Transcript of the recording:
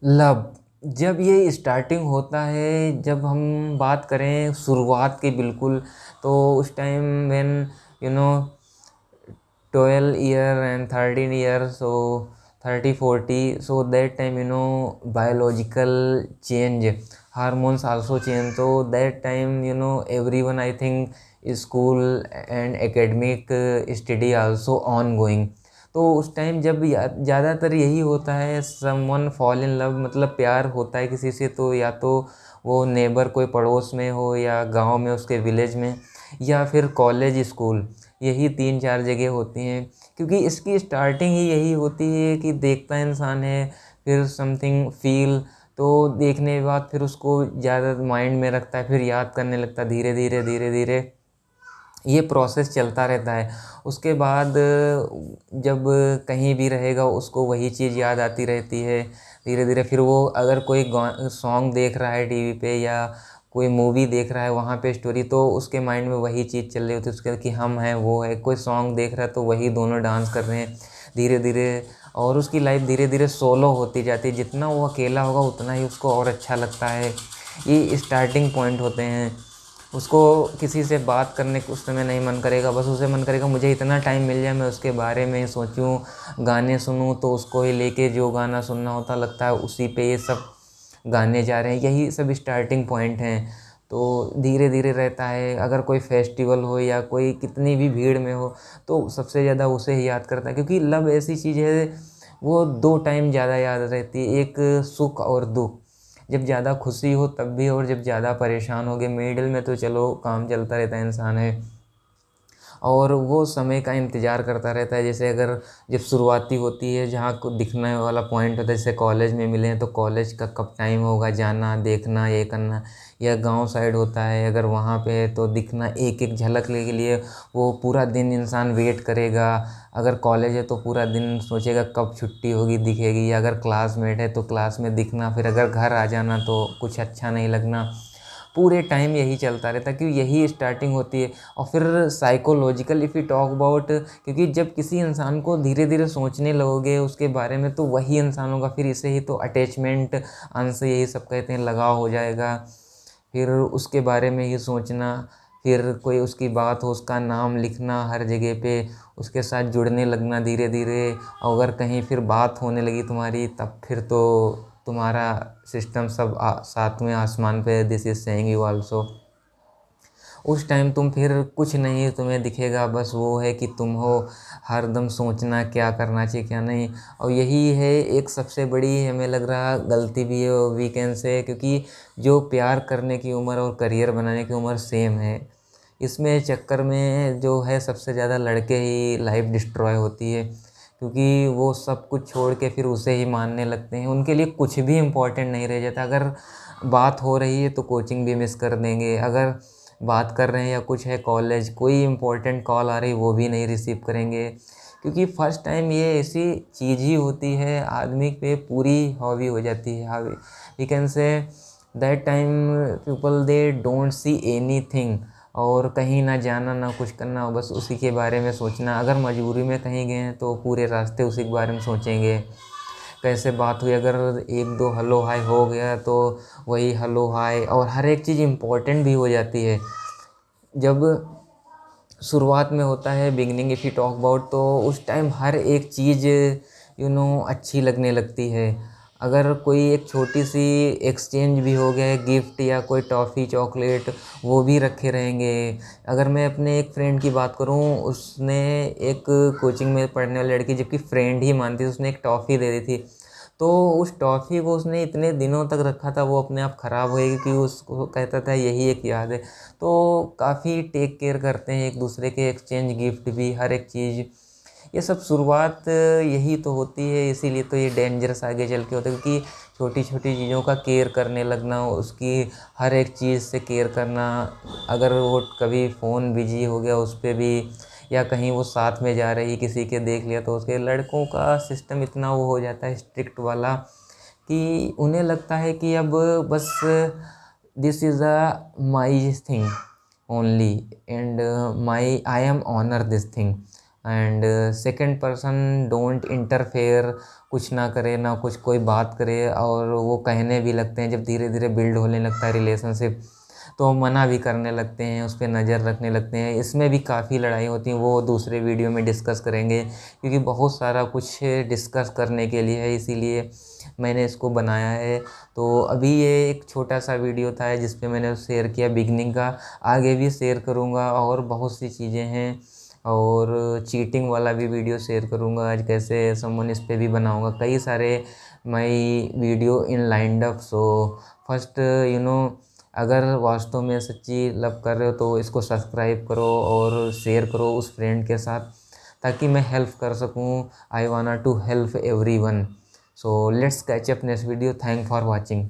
Love जब ये starting होता है, जब हम बात करें शुरुआत की बिल्कुल, तो उस time when you know 12 year and 13 year, so 30-40, so that time biological change, hormones also change, तो that time everyone I think school and academic study also on going. तो उस टाइम जब ज़्यादातर यही होता है, समवन फॉल इन लव, मतलब प्यार होता है किसी से, तो या तो वो नेबर कोई पड़ोस में हो, या गांव में उसके विलेज में, या फिर कॉलेज स्कूल, यही 3-4 जगह होती हैं। क्योंकि इसकी स्टार्टिंग ही यही होती है कि देखता इंसान है, फिर समथिंग फील, तो देखने के बाद फिर उसको ज़्यादा माइंड में रखता है, फिर याद करने लगता है, धीरे धीरे धीरे धीरे ये प्रोसेस चलता रहता है। उसके बाद जब कहीं भी रहेगा उसको वही चीज़ याद आती रहती है। धीरे धीरे फिर वो अगर कोई सॉन्ग देख रहा है टीवी पे, या कोई मूवी देख रहा है वहाँ पे स्टोरी, तो उसके माइंड में वही चीज़ चल रही होती है उसके, कि हम हैं वो है। कोई सॉन्ग देख रहा है तो वही दोनों डांस कर रहे हैं धीरे धीरे। और उसकी लाइफ धीरे धीरे सोलो होती जाती है, जितना वो अकेला होगा उतना ही उसको और अच्छा लगता है। ये स्टार्टिंग पॉइंट होते हैं। उसको किसी से बात करने को उस समय नहीं मन करेगा, बस उसे मन करेगा मुझे इतना टाइम मिल जाए मैं उसके बारे में सोचूं, गाने सुनूं, तो उसको ही लेके जो गाना सुनना होता लगता है उसी पे ये सब गाने जा रहे हैं। यही सब स्टार्टिंग पॉइंट हैं। तो धीरे धीरे रहता है, अगर कोई फेस्टिवल हो या कोई कितनी भी भीड़ में हो, तो सबसे ज़्यादा उसे ही याद करता है। क्योंकि लव ऐसी चीज़ है, वो दो टाइम ज़्यादा याद रहती है, एक सुख और दुख। जब ज़्यादा खुशी हो तब भी, और जब ज़्यादा परेशान हो गए मिडिल में, तो चलो काम चलता रहता है, इंसान है। और वो समय का इंतज़ार करता रहता है। जैसे अगर जब शुरुआती होती है, जहाँ को दिखने वाला पॉइंट होता है, जैसे कॉलेज में मिले हैं तो कॉलेज का कब टाइम होगा, जाना देखना ये करना। या गांव साइड होता है, अगर वहाँ पे है तो दिखना, एक एक झलक के लिए वो पूरा दिन इंसान वेट करेगा। अगर कॉलेज है तो पूरा दिन सोचेगा कब छुट्टी होगी, दिखेगी। या अगर क्लासमेट है तो क्लास में दिखना, फिर अगर घर आ जाना तो कुछ अच्छा नहीं लगना। पूरे टाइम यही चलता रहता है, क्योंकि यही स्टार्टिंग होती है। और फिर psychological if you talk about, क्योंकि जब किसी इंसान को धीरे धीरे सोचने लगोगे उसके बारे में, तो वही इंसान होगा फिर। इसे ही तो अटैचमेंट अंश यही सब कहते हैं, लगाव हो जाएगा। फिर उसके बारे में ही सोचना, फिर कोई उसकी बात हो उसका नाम लिखना हर जगह पे, उसके साथ जुड़ने लगना धीरे धीरे। और अगर कहीं फिर बात होने लगी तुम्हारी, तब फिर तो तुम्हारा सिस्टम सब साथ में आसमान पे, this is saying you also. उस टाइम तुम फिर कुछ नहीं तुम्हें दिखेगा, बस वो है कि तुम हो, हरदम सोचना क्या करना चाहिए क्या नहीं। और यही है एक सबसे बड़ी हमें लग रहा गलती भी है वीकेंड से, क्योंकि जो प्यार करने की उम्र और करियर बनाने की उम्र सेम है, इसमें चक्कर में जो है सबसे ज़्यादा लड़के ही लाइफ डिस्ट्रॉय होती है। क्योंकि वो सब कुछ छोड़ के फिर उसे ही मानने लगते हैं, उनके लिए कुछ भी इम्पोर्टेंट नहीं रह जाता। अगर बात हो रही है तो कोचिंग भी मिस कर देंगे, अगर बात कर रहे हैं या कुछ है कॉलेज, कोई इम्पोर्टेंट कॉल आ रही वो भी नहीं रिसीव करेंगे। क्योंकि फर्स्ट टाइम ये ऐसी चीज़ ही होती है, आदमी पे पूरी हावी हो जाती है, हावी we can say that time people they don't see anything. और कहीं ना जाना ना कुछ करना, बस उसी के बारे में सोचना। अगर मजबूरी में कहीं गए हैं तो पूरे रास्ते उसी के बारे में सोचेंगे, कैसे बात हुई। अगर एक दो हेलो हाय हो गया तो वही हेलो हाय, और हर एक चीज़ इम्पोर्टेंट भी हो जाती है। जब शुरुआत में होता है beginning if you talk about, तो उस टाइम हर एक चीज़ अच्छी लगने लगती है। अगर कोई एक छोटी सी एक्सचेंज भी हो गया है, गिफ्ट या कोई टॉफ़ी चॉकलेट, वो भी रखे रहेंगे। अगर मैं अपने एक फ्रेंड की बात करूं, उसने एक कोचिंग में पढ़ने वाली लड़की, जबकि फ्रेंड ही मानती थी, उसने एक टॉफ़ी दे दी थी। तो उस टॉफ़ी को उसने इतने दिनों तक रखा था, वो अपने आप ख़राब होएगी, कि उसको कहता था यही एक याद है। तो काफ़ी टेक केयर करते हैं एक दूसरे के, एक्सचेंज गिफ्ट भी, हर एक चीज़। ये सब शुरुआत यही तो होती है, इसीलिए तो ये डेंजरस आगे चल के होता है। क्योंकि छोटी छोटी चीज़ों का केयर करने लगना, उसकी हर एक चीज़ से केयर करना। अगर वो कभी फ़ोन बिजी हो गया उस पर भी, या कहीं वो साथ में जा रही किसी के देख लिया, तो उसके लड़कों का सिस्टम इतना वो हो जाता है स्ट्रिक्ट वाला, कि उन्हें लगता है कि अब बस this is a my thing only, and my I am owner this thing. And second person don't interfere, कुछ ना करे ना कुछ कोई बात करे, और वो कहने भी लगते हैं जब धीरे धीरे बिल्ड होने लगता है रिलेशनशिप, तो मना भी करने लगते हैं, उस पर नज़र रखने लगते हैं। इसमें भी काफ़ी लड़ाई होती है, वो दूसरे वीडियो में डिस्कस करेंगे, क्योंकि बहुत सारा कुछ डिस्कस करने के लिए है, इसीलिए मैंने इसको बनाया है। तो अभी ये एक छोटा सा वीडियो था जिस पे मैंने शेयर किया बिगनिंग का, आगे भी शेयर करूँगा और बहुत सी चीज़ें हैं, और चीटिंग वाला भी वीडियो शेयर करूँगा आज कैसे समवन, इस पे भी बनाऊँगा कई सारे my video in lined up. So first अगर वास्तव में सच्ची लव कर रहे हो तो इसको सब्सक्राइब करो और शेयर करो उस फ्रेंड के साथ, ताकि मैं हेल्प कर सकूं। I want to help everyone. So let's catch up next video. Thank for watching.